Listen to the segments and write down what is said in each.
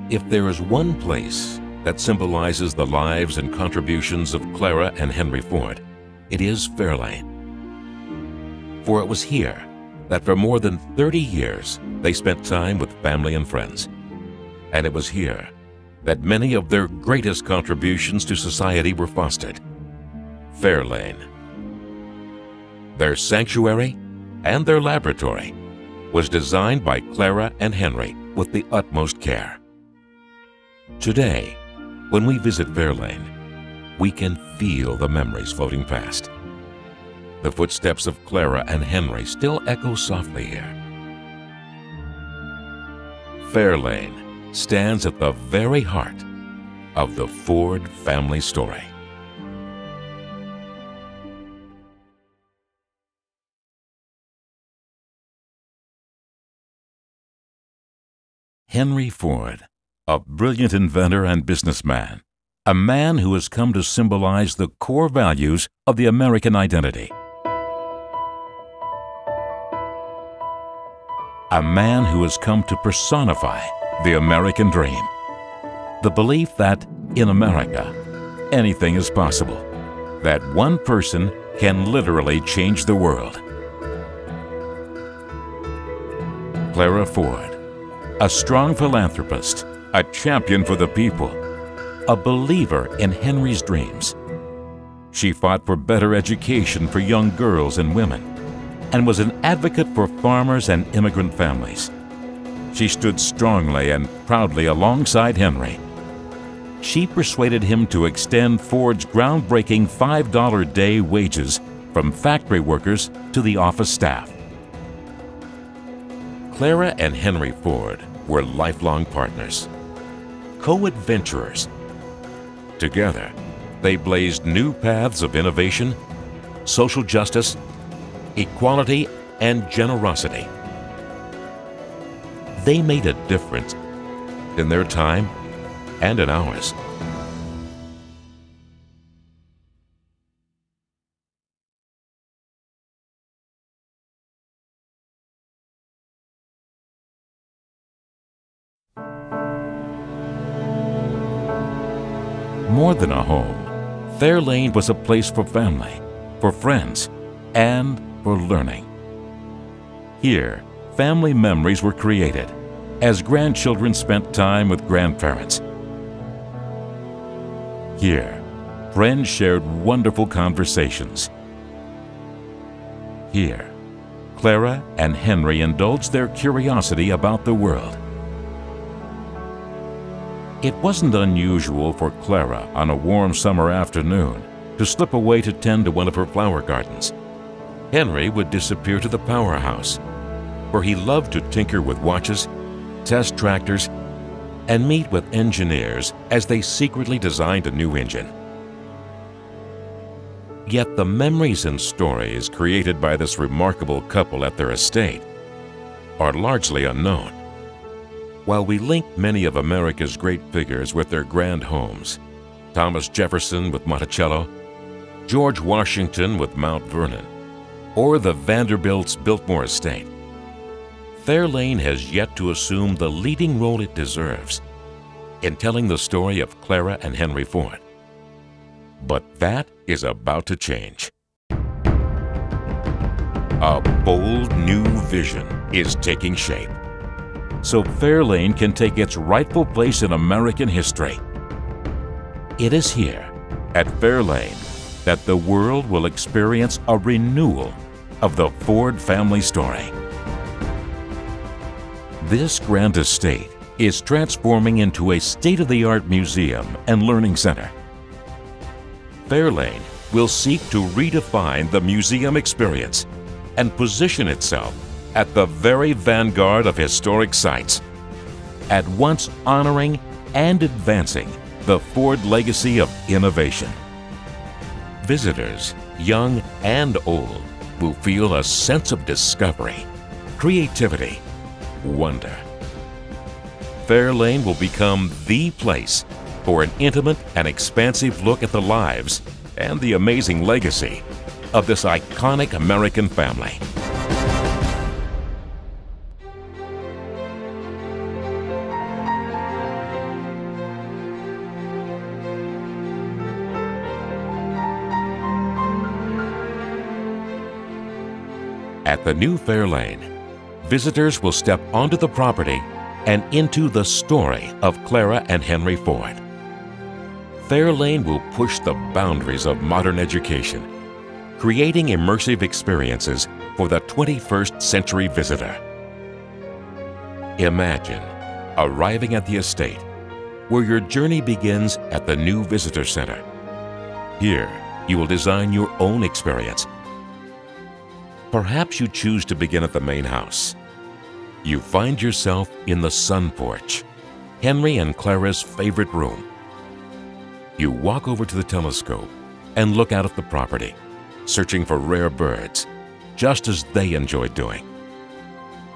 If there is one place that symbolizes the lives and contributions of Clara and Henry Ford, it is Fairlane. For it was here that for more than 30 years they spent time with family and friends. And it was here that many of their greatest contributions to society were fostered. Fairlane. Their sanctuary and their laboratory was designed by Clara and Henry with the utmost care. Today, when we visit Fairlane, we can feel the memories floating past. The footsteps of Clara and Henry still echo softly here. Fairlane stands at the very heart of the Ford family story. Henry Ford, a brilliant inventor and businessman, a man who has come to symbolize the core values of the American identity. A man who has come to personify the American dream. The belief that in America, anything is possible, that one person can literally change the world. Clara Ford, a strong philanthropist, a champion for the people, a believer in Henry's dreams. She fought for better education for young girls and women, and was an advocate for farmers and immigrant families. She stood strongly and proudly alongside Henry. She persuaded him to extend Ford's groundbreaking $5-a-day wages from factory workers to the office staff. Clara and Henry Ford were lifelong partners, co-adventurers. Together, they blazed new paths of innovation, social justice, equality, and generosity. They made a difference in their time and in ours. More than a home, Fairlane was a place for family, for friends, and for learning. Here, family memories were created as grandchildren spent time with grandparents. Here, friends shared wonderful conversations. Here, Clara and Henry indulged their curiosity about the world. It wasn't unusual for Clara on a warm summer afternoon to slip away to tend to one of her flower gardens. Henry would disappear to the powerhouse, where he loved to tinker with watches, test tractors, and meet with engineers as they secretly designed a new engine. Yet the memories and stories created by this remarkable couple at their estate are largely unknown. While we link many of America's great figures with their grand homes, Thomas Jefferson with Monticello, George Washington with Mount Vernon, or the Vanderbilts' Biltmore Estate, Fairlane has yet to assume the leading role it deserves in telling the story of Clara and Henry Ford. But that is about to change. A bold new vision is taking shape, so Fairlane can take its rightful place in American history. It is here, at Fairlane, that the world will experience a renewal of the Ford family story. This grand estate is transforming into a state-of-the-art museum and learning center. Fairlane will seek to redefine the museum experience and position itself at the very vanguard of historic sites, at once honoring and advancing the Ford legacy of innovation. Visitors, young and old, will feel a sense of discovery, creativity, wonder. Fairlane will become the place for an intimate and expansive look at the lives and the amazing legacy of this iconic American family. At the new Fairlane, visitors will step onto the property and into the story of Clara and Henry Ford. Fairlane will push the boundaries of modern education, creating immersive experiences for the 21st century visitor. Imagine arriving at the estate, where your journey begins at the new visitor center. Here, you will design your own experience. Perhaps you choose to begin at the main house. You find yourself in the sun porch, Henry and Clara's favorite room. You walk over to the telescope and look out at the property, searching for rare birds, just as they enjoyed doing.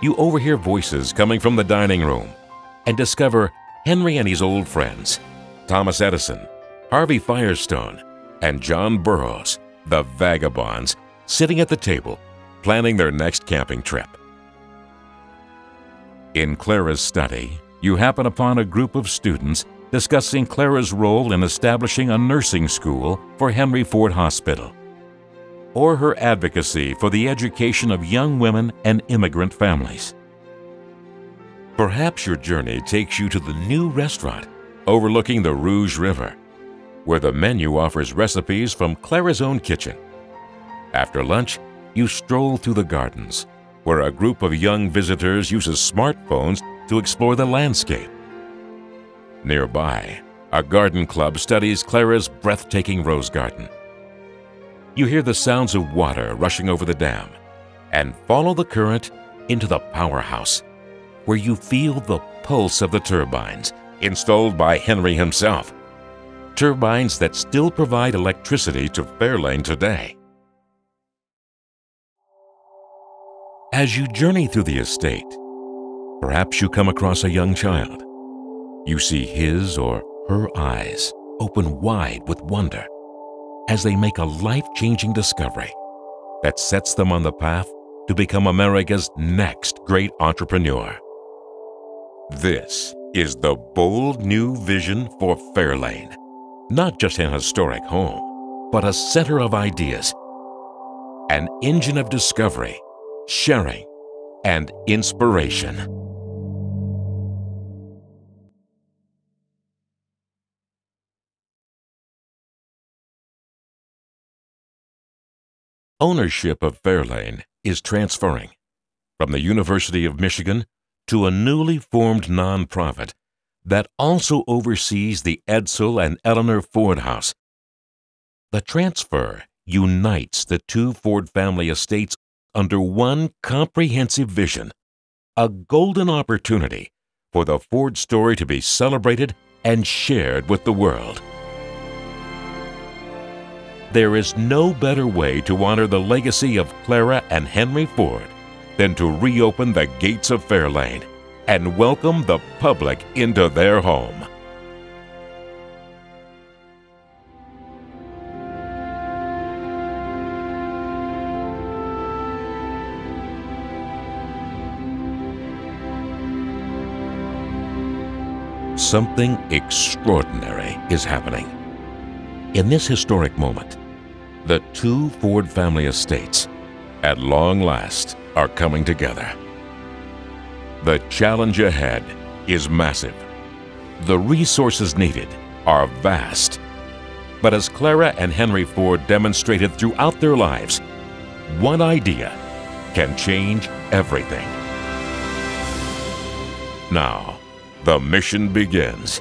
You overhear voices coming from the dining room and discover Henry and his old friends, Thomas Edison, Harvey Firestone, and John Burroughs, the vagabonds, sitting at the table, planning their next camping trip. In Clara's study, you happen upon a group of students discussing Clara's role in establishing a nursing school for Henry Ford Hospital, or her advocacy for the education of young women and immigrant families. Perhaps your journey takes you to the new restaurant overlooking the Rouge River, where the menu offers recipes from Clara's own kitchen. After lunch, you stroll through the gardens, where a group of young visitors uses smartphones to explore the landscape. Nearby, a garden club studies Clara's breathtaking rose garden. You hear the sounds of water rushing over the dam and follow the current into the powerhouse, where you feel the pulse of the turbines installed by Henry himself. Turbines that still provide electricity to Fairlane today. As you journey through the estate, perhaps you come across a young child. You see his or her eyes open wide with wonder as they make a life-changing discovery that sets them on the path to become America's next great entrepreneur. This is the bold new vision for Fairlane. Not just an historic home, but a center of ideas, an engine of discovery, sharing, and inspiration. Ownership of Fairlane is transferring from the University of Michigan to a newly formed nonprofit that also oversees the Edsel and Eleanor Ford House. The transfer unites the two Ford family estates under one comprehensive vision, a golden opportunity for the Ford story to be celebrated and shared with the world. There is no better way to honor the legacy of Clara and Henry Ford than to reopen the gates of Fairlane and welcome the public into their home. Something extraordinary is happening. In this historic moment, the two Ford family estates, at long last, are coming together. The challenge ahead is massive. The resources needed are vast. But as Clara and Henry Ford demonstrated throughout their lives, one idea can change everything. Now, the mission begins.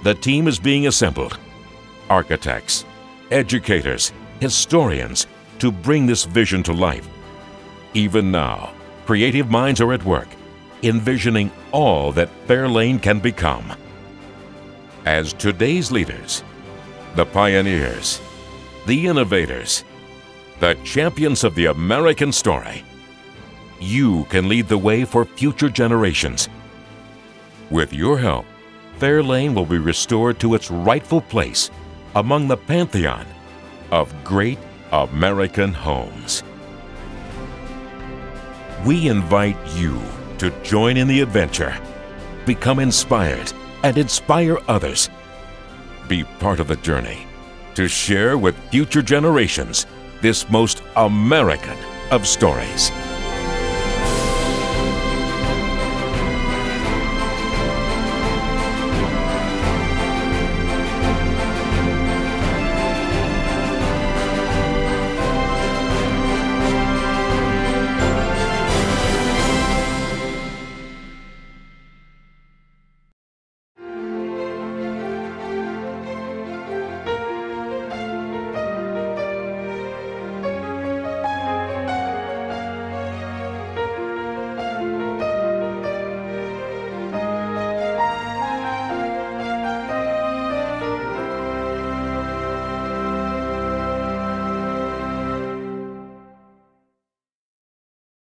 The team is being assembled. Architects, educators, historians to bring this vision to life. Even now, creative minds are at work, envisioning all that Fairlane can become. As today's leaders, the pioneers, the innovators, the champions of the American story, you can lead the way for future generations. With your help, Fairlane will be restored to its rightful place among the pantheon of great American homes. We invite you to join in the adventure, become inspired, and inspire others. Be part of the journey to share with future generations this most American of stories.